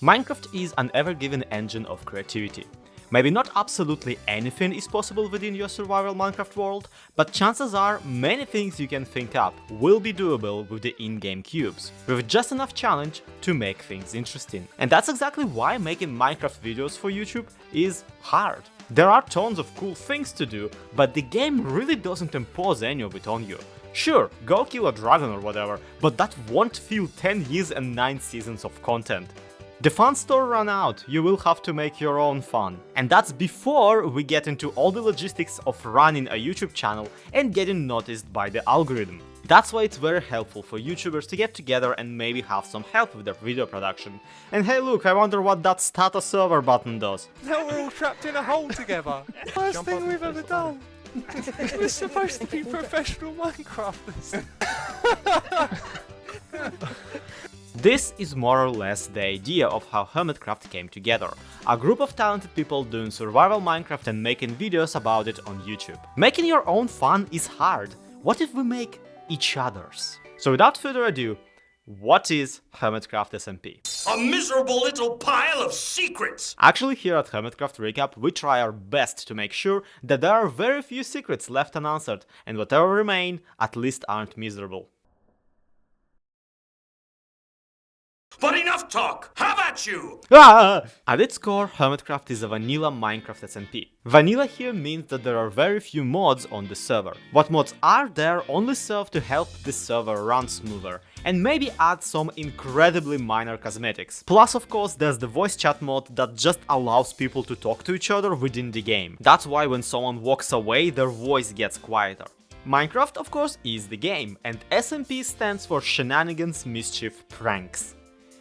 Minecraft is an ever-given engine of creativity. Maybe not absolutely anything is possible within your survival Minecraft world, but chances are many things you can think up will be doable with the in-game cubes, with just enough challenge to make things interesting. And that's exactly why making Minecraft videos for YouTube is hard. There are tons of cool things to do, but the game really doesn't impose any of it on you. Sure, go kill a dragon or whatever, but that won't fill 10 years and 9 seasons of content. The fun store ran out, you will have to make your own fun. And that's before we get into all the logistics of running a YouTube channel and getting noticed by the algorithm. That's why it's very helpful for YouTubers to get together and maybe have some help with their video production. And hey look, I wonder what that start a server button does. Now we're all trapped in a hole together. Worst thing we've ever done. We're supposed to be professional Minecrafters. This is more or less the idea of how Hermitcraft came together. A group of talented people doing survival Minecraft and making videos about it on YouTube. Making your own fun is hard. What if we make each other's? So without further ado, what is Hermitcraft SMP? A miserable little pile of secrets! Actually, here at Hermitcraft Recap, we try our best to make sure that there are very few secrets left unanswered, and whatever remain, at least aren't miserable. But enough talk! How about you? At its core, Hermitcraft is a vanilla Minecraft SMP. Vanilla here means that there are very few mods on the server. What mods are there only serve to help the server run smoother, and maybe add some incredibly minor cosmetics. Plus, of course, there's the voice chat mod that just allows people to talk to each other within the game. That's why when someone walks away, their voice gets quieter. Minecraft, of course, is the game, and SMP stands for Shenanigans, Mischief, Pranks,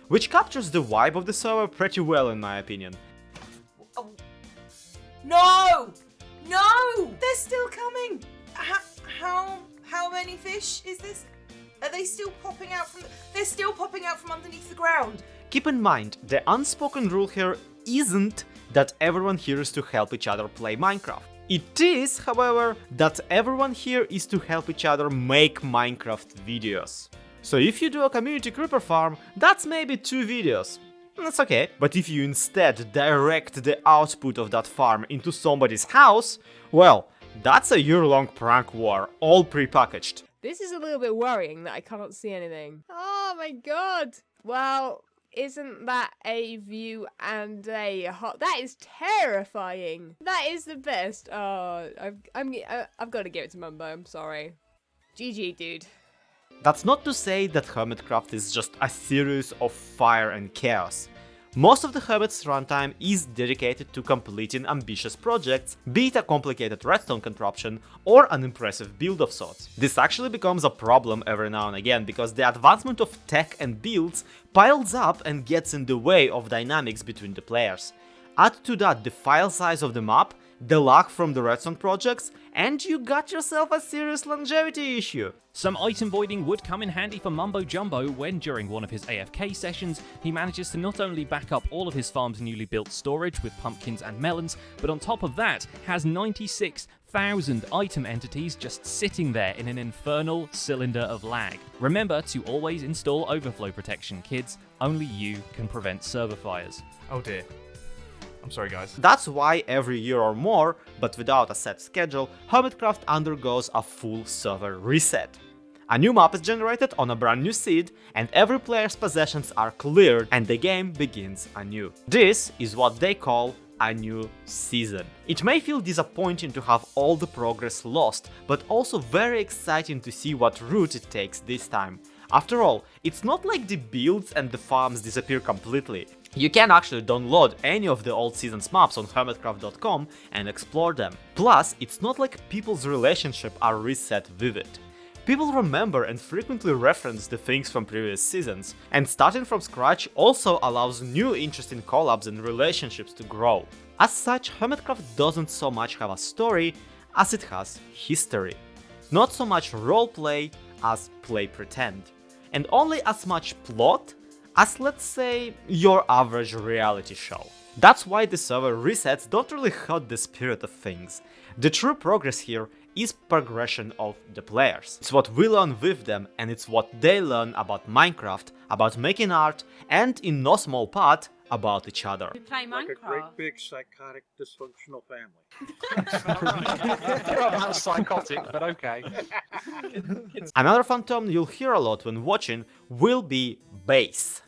which captures the vibe of the server pretty well in my opinion. Oh. No! No! They're still coming! How many fish is this? Are they still popping out from They're still popping out from underneath the ground! Keep in mind, the unspoken rule here isn't that everyone here is to help each other play Minecraft. It is, however, that everyone here is to help each other make Minecraft videos. So if you do a community creeper farm, that's maybe 2 videos. That's okay. But if you instead direct the output of that farm into somebody's house, well, that's a year-long prank war, all pre-packaged. This is a little bit worrying that I can't see anything. Oh my god! Well, isn't that a view and a hot? That is terrifying! That is the best. Oh, I've got to give it to Mumbo, I'm sorry. GG, dude. That's not to say that Hermitcraft is just a series of fire and chaos. Most of the Hermit's runtime is dedicated to completing ambitious projects, be it a complicated redstone contraption or an impressive build of sorts. This actually becomes a problem every now and again because the advancement of tech and builds piles up and gets in the way of dynamics between the players. Add to that the file size of the map, the lag from the redstone projects, and you got yourself a serious longevity issue. Some item voiding would come in handy for Mumbo Jumbo when, during one of his AFK sessions, he manages to not only back up all of his farm's newly built storage with pumpkins and melons, but on top of that, has 96,000 item entities just sitting there in an infernal cylinder of lag. Remember to always install overflow protection, kids. Only you can prevent server fires. Oh dear. I'm sorry, guys. That's why every year or more, but without a set schedule, Hermitcraft undergoes a full server reset. A new map is generated on a brand new seed, and every player's possessions are cleared and the game begins anew. This is what they call a new season. It may feel disappointing to have all the progress lost, but also very exciting to see what route it takes this time. After all, it's not like the builds and the farms disappear completely. You can actually download any of the old season's maps on hermitcraft.com and explore them. Plus, it's not like people's relationships are reset with it. People remember and frequently reference the things from previous seasons, and starting from scratch also allows new interesting collabs and relationships to grow. As such, Hermitcraft doesn't so much have a story as it has history. Not so much roleplay as play pretend, and only as much plot as, let's say, your average reality show. That's why the server resets don't really hurt the spirit of things. The true progress here is progression of the players. It's what we learn with them, and it's what they learn about Minecraft, about making art, and in no small part, about each other. We play Like a Minecraft. great big psychotic dysfunctional family. Well, that's psychotic, but okay. Another fun term you'll hear a lot when watching will be base.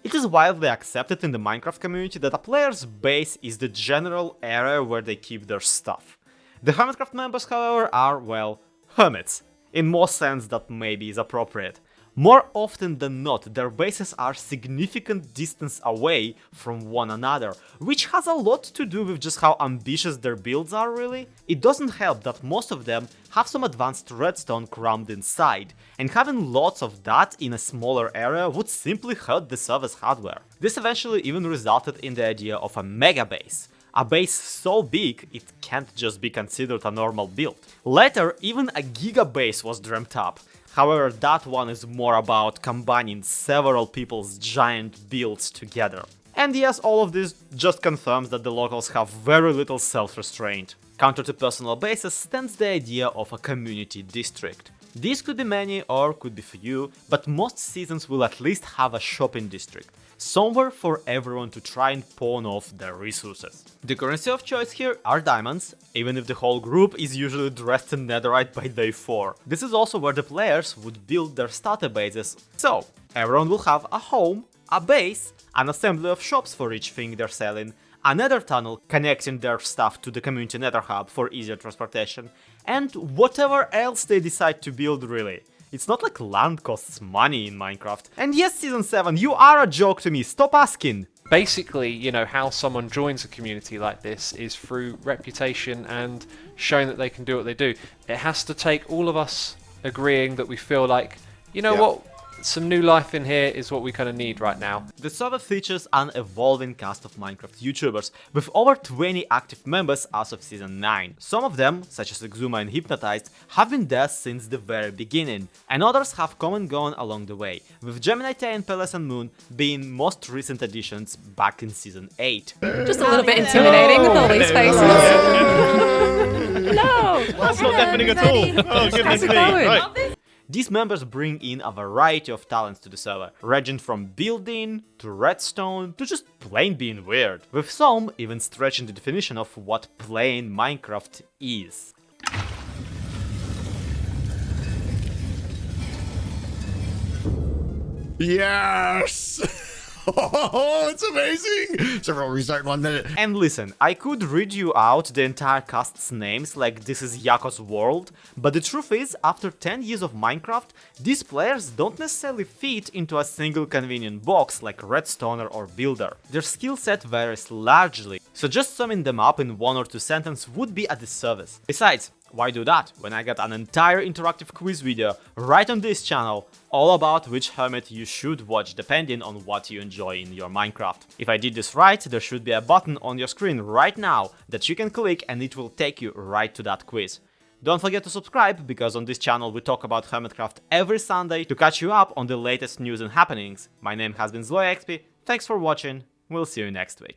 It is widely accepted in the Minecraft community that a player's base is the general area where they keep their stuff. The Hermitcraft members, however, are, well, hermits, in more sense that maybe is appropriate. More often than not, their bases are significant distance away from one another, which has a lot to do with just how ambitious their builds are, really. It doesn't help that most of them have some advanced redstone crammed inside, and having lots of that in a smaller area would simply hurt the server's hardware. This eventually even resulted in the idea of a mega base. A base so big it can't just be considered a normal build. Later, even a giga base was dreamt up. However, that one is more about combining several people's giant builds together. And yes, all of this just confirms that the locals have very little self-restraint. Counter to personal bases stands the idea of a community district. These could be many or could be few, but most seasons will at least have a shopping district, somewhere for everyone to try and pawn off their resources. The currency of choice here are diamonds, even if the whole group is usually dressed in netherite by day 4. This is also where the players would build their starter bases, so everyone will have a home, a base, an assembly of shops for each thing they're selling, a nether tunnel connecting their stuff to the community nether hub for easier transportation, and whatever else they decide to build, really. It's not like land costs money in Minecraft. And yes, Season 7, you are a joke to me, stop asking! Basically, you know, how someone joins a community like this is through reputation and showing that they can do what they do. It has to take all of us agreeing that we feel like, you know what, some new life in here is what we kind of need right now. The server features an evolving cast of Minecraft YouTubers, with over 20 active members as of Season 9. Some of them, such as Exuma and Hypnotized, have been there since the very beginning, and others have come and gone along the way, with Gemini Tay and Peles and Moon being most recent additions back in Season 8. Just a little bit intimidating with all these faces. No! That's not deafening at all. Oh, goodness me. Right. These members bring in a variety of talents to the server, ranging from building, to redstone, to just plain being weird, with some even stretching the definition of what playing Minecraft is. Yes! Oh, it's amazing! Several restart 1 minute. And listen, I could read you out the entire cast's names like this is Yako's world, but the truth is, after 10 years of Minecraft, these players don't necessarily fit into a single convenient box like Redstoner or Builder. Their skill set varies largely, so just summing them up in 1 or 2 sentences would be a disservice. Besides, why do that when I got an entire interactive quiz video right on this channel all about which hermit you should watch depending on what you enjoy in your Minecraft. If I did this right, there should be a button on your screen right now that you can click and it will take you right to that quiz. Don't forget to subscribe, because on this channel we talk about Hermitcraft every Sunday to catch you up on the latest news and happenings. My name has been ZloyXP, thanks for watching, we'll see you next week.